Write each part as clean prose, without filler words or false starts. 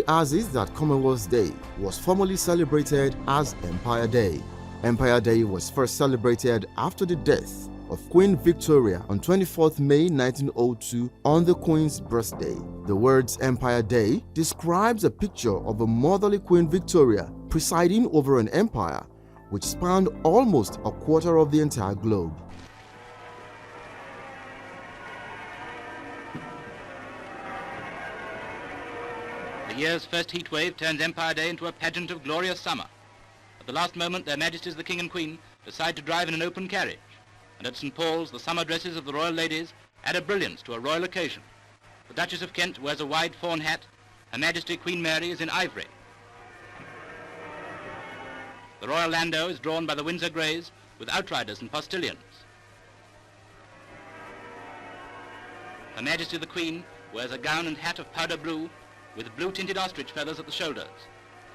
as is that Commonwealth Day was formally celebrated as Empire Day. Empire Day was first celebrated after the death of Queen Victoria on 24th May 1902 on the Queen's birthday. The words Empire Day describes a picture of a motherly Queen Victoria presiding over an empire which spanned almost a quarter of the entire globe. The year's first heat wave turns Empire Day into a pageant of glorious summer. At the last moment, Their Majesties the King and Queen decide to drive in an open carriage, and at St. Paul's, the summer dresses of the royal ladies add a brilliance to a royal occasion. The Duchess of Kent wears a wide fawn hat, Her Majesty Queen Mary is in ivory. The royal landau is drawn by the Windsor Greys with outriders and postilions. Her Majesty the Queen wears a gown and hat of powder blue with blue-tinted ostrich feathers at the shoulders,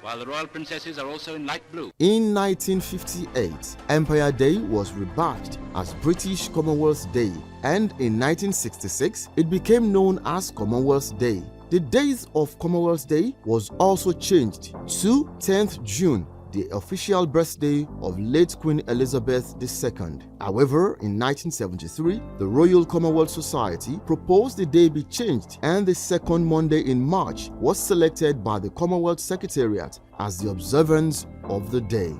while the royal princesses are also in light blue. In 1958, Empire Day was rebadged as British Commonwealth Day, and in 1966, it became known as Commonwealth Day. The date of Commonwealth Day was also changed to 10th June, the official birthday of late Queen Elizabeth II. However, in 1973, the Royal Commonwealth Society proposed the day be changed, and the second Monday in March was selected by the Commonwealth Secretariat as the observance of the day.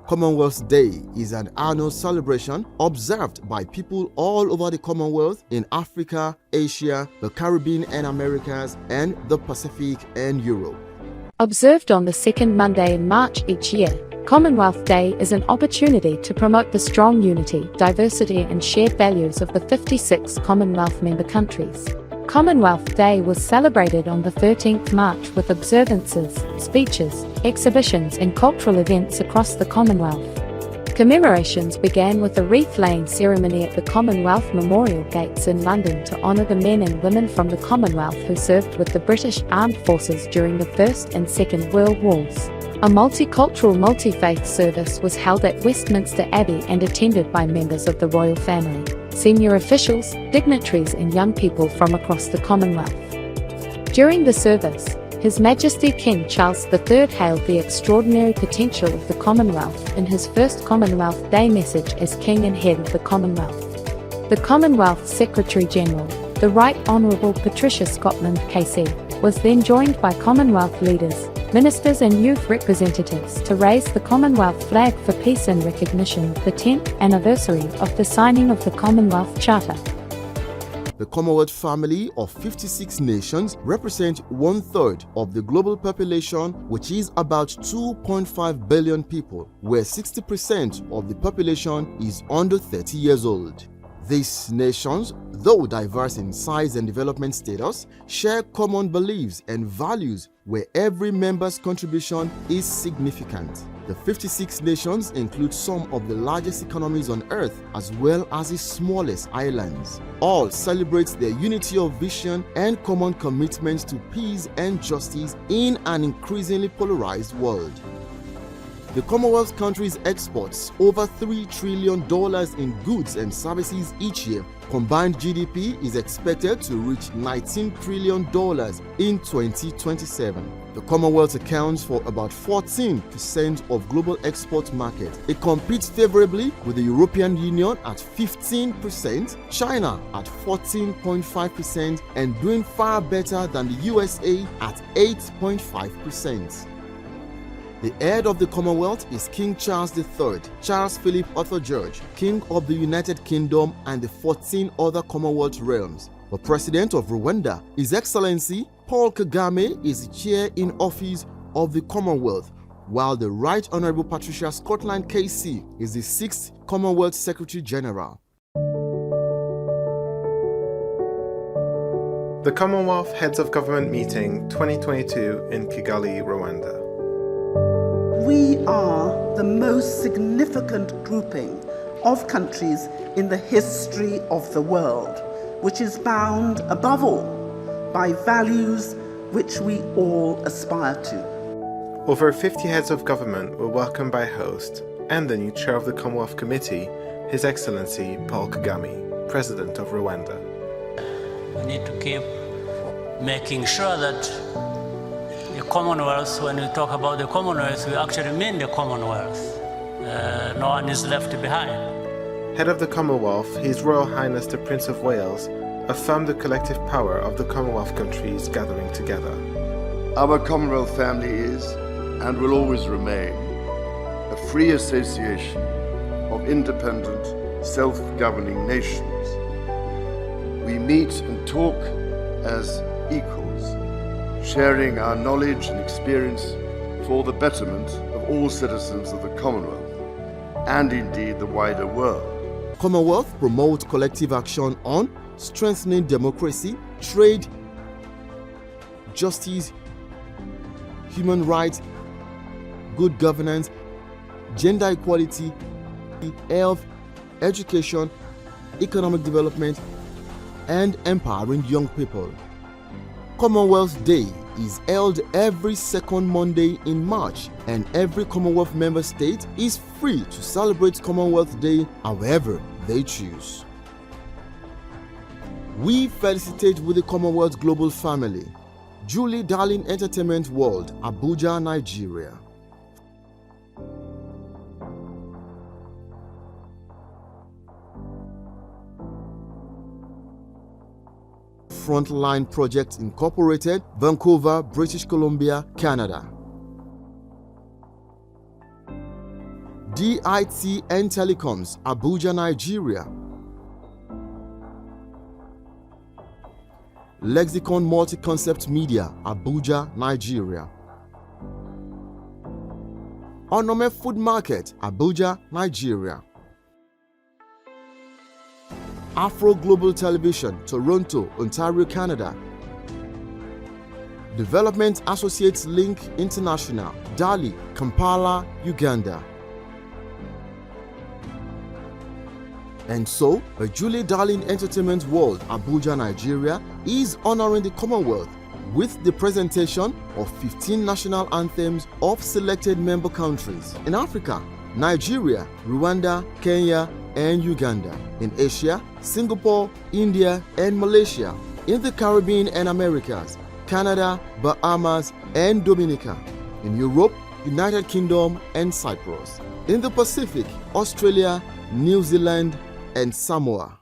Commonwealth Day is an annual celebration observed by people all over the Commonwealth in Africa, Asia, the Caribbean and Americas, and the Pacific and Europe. Observed on the second Monday in March each year, Commonwealth Day is an opportunity to promote the strong unity, diversity and shared values of the 56 Commonwealth member countries. Commonwealth Day was celebrated on the 13th March with observances, speeches, exhibitions and cultural events across the Commonwealth. Commemorations began with a wreath-laying ceremony at the Commonwealth Memorial Gates in London to honour the men and women from the Commonwealth who served with the British Armed Forces during the First and Second World Wars. A multicultural, multi-faith service was held at Westminster Abbey and attended by members of the royal family, senior officials, dignitaries and young people from across the Commonwealth. During the service, His Majesty King Charles III hailed the extraordinary potential of the Commonwealth in his first Commonwealth Day message as King and Head of the Commonwealth. The Commonwealth Secretary-General, the Right Honourable Patricia Scotland KC, was then joined by Commonwealth leaders, ministers and youth representatives to raise the Commonwealth flag for peace in recognition of the 10th anniversary of the signing of the Commonwealth Charter. The Commonwealth family of 56 nations represent 1/3 of the global population, which is about 2.5 billion people, where 60% of the population is under 30 years old. These nations, though diverse in size and development status, share common beliefs and values where every member's contribution is significant. The 56 nations include some of the largest economies on earth as well as the smallest islands. All celebrate their unity of vision and common commitment to peace and justice in an increasingly polarized world. The Commonwealth countries exports over $3 trillion in goods and services each year. Combined GDP is expected to reach $19 trillion in 2027. The Commonwealth accounts for about 14% of global export market. It competes favorably with the European Union at 15%, China at 14.5%, and doing far better than the USA at 8.5%. The head of the Commonwealth is King Charles III, Charles Philip Arthur George, King of the United Kingdom and the 14 other Commonwealth realms. The President of Rwanda, His Excellency Paul Kagame, is the chair in office of the Commonwealth, while the Right Honourable Patricia Scotland KC is the 6th Commonwealth Secretary General. The Commonwealth Heads of Government Meeting 2022 in Kigali, Rwanda. We are the most significant grouping of countries in the history of the world, which is bound, above all, by values which we all aspire to. Over 50 heads of government were welcomed by host and the new chair of the Commonwealth Committee, His Excellency Paul Kagame, President of Rwanda. We need to keep making sure that the Commonwealth, when we talk about the Commonwealth, we actually mean the Commonwealth. No one is left behind. Head of the Commonwealth, His Royal Highness the Prince of Wales, affirmed the collective power of the Commonwealth countries gathering together. Our Commonwealth family is, and will always remain, a free association of independent, self-governing nations. We meet and talk as equals, sharing our knowledge and experience for the betterment of all citizens of the Commonwealth, and indeed the wider world. Commonwealth promotes collective action on strengthening democracy, trade, justice, human rights, good governance, gender equality, health, education, economic development, and empowering young people. Commonwealth Day is held every second Monday in March, and every Commonwealth member state is free to celebrate Commonwealth Day however they choose. We felicitate with the Commonwealth Global Family. Julie Darling Entertainment World, Abuja, Nigeria. Frontline Projects Incorporated, Vancouver, British Columbia, Canada. DIT and Telecoms, Abuja, Nigeria. Lexicon Multi-Concept Media, Abuja, Nigeria. Onome Food Market, Abuja, Nigeria. Afro Global Television, Toronto, Ontario, Canada. Development Associates Link International, Dali, Kampala, Uganda. And so, a Julie Darling Entertainment World, Abuja, Nigeria, is honoring the Commonwealth with the presentation of 15 national anthems of selected member countries. In Africa, Nigeria, Rwanda, Kenya, and Uganda. In Asia, Singapore, India, and Malaysia. In the Caribbean and Americas, Canada, Bahamas, and Dominica. In Europe, United Kingdom, and Cyprus. In the Pacific, Australia, New Zealand, and Samoa.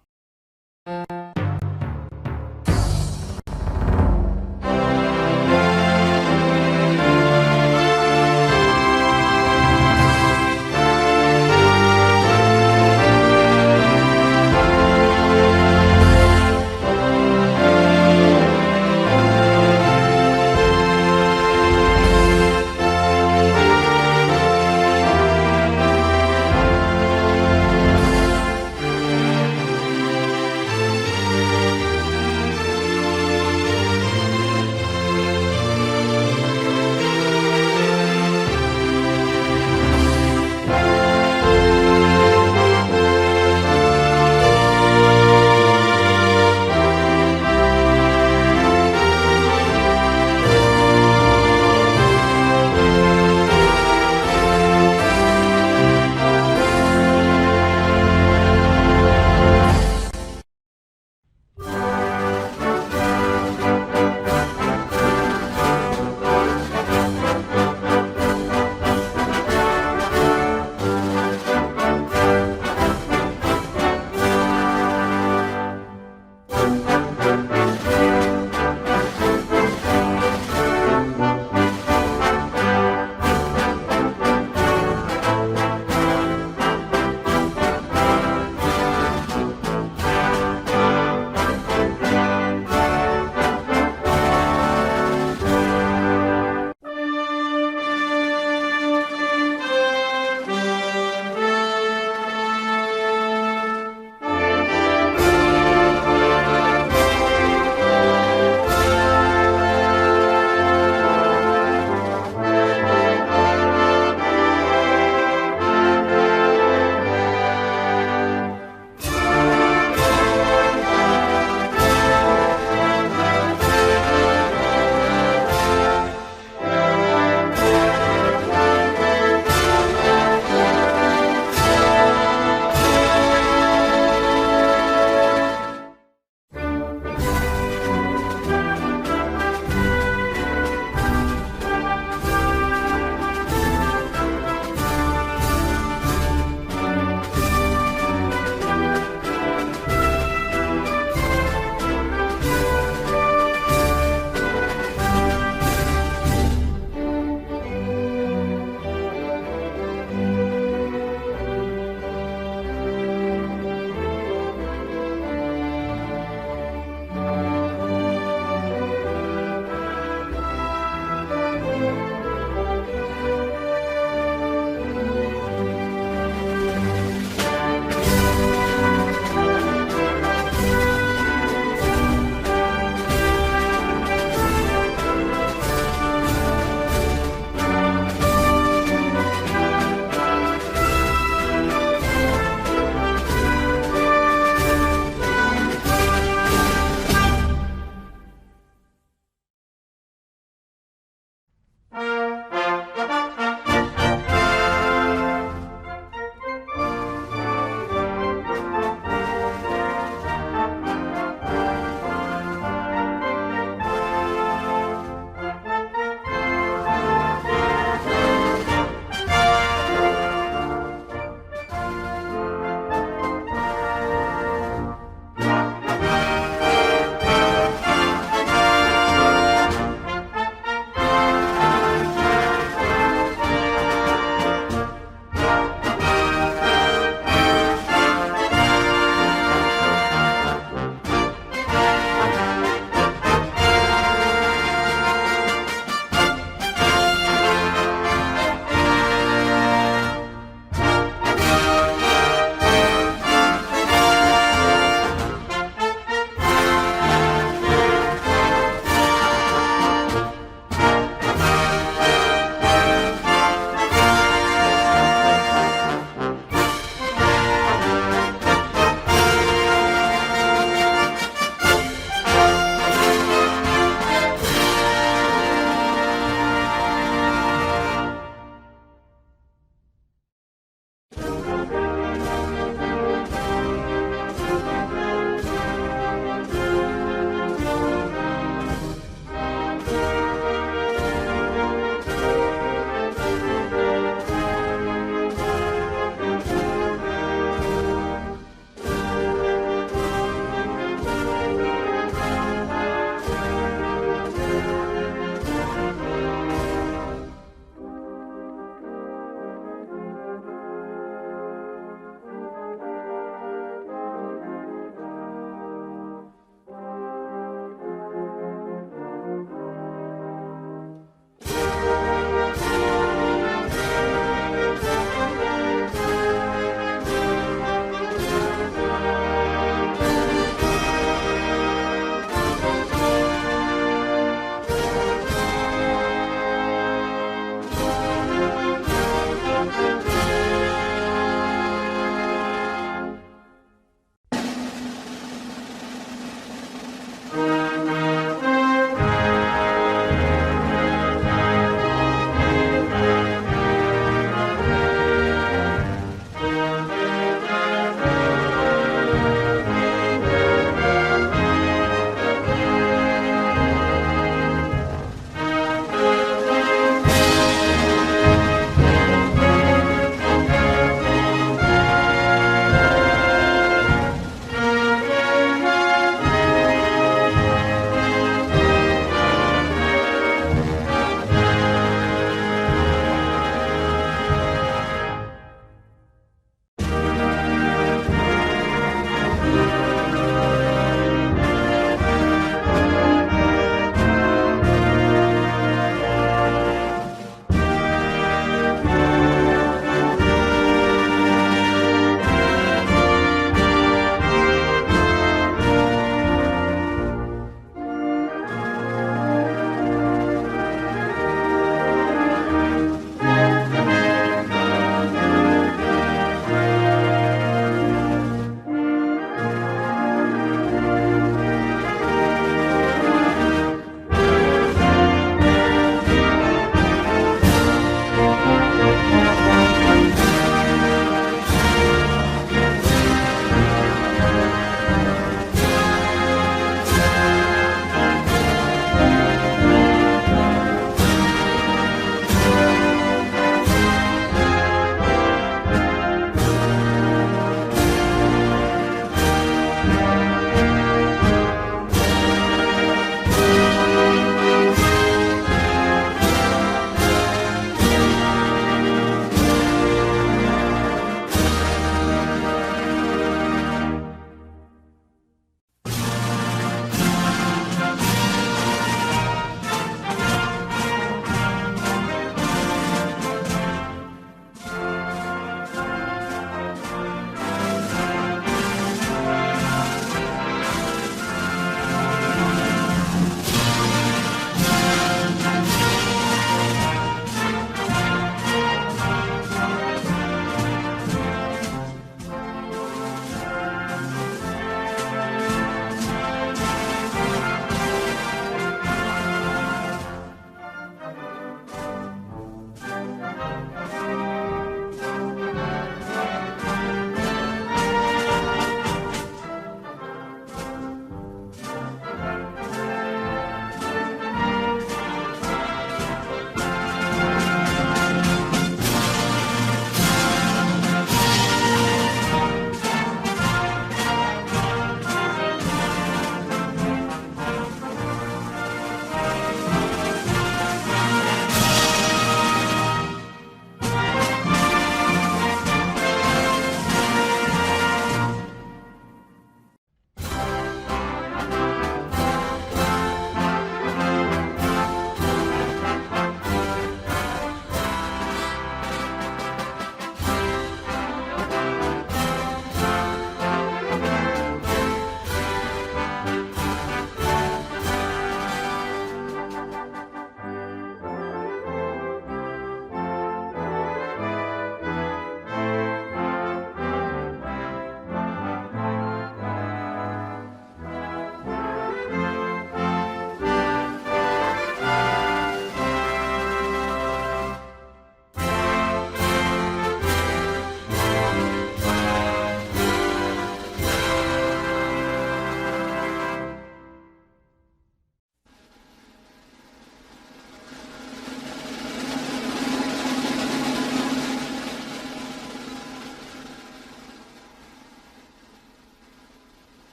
life.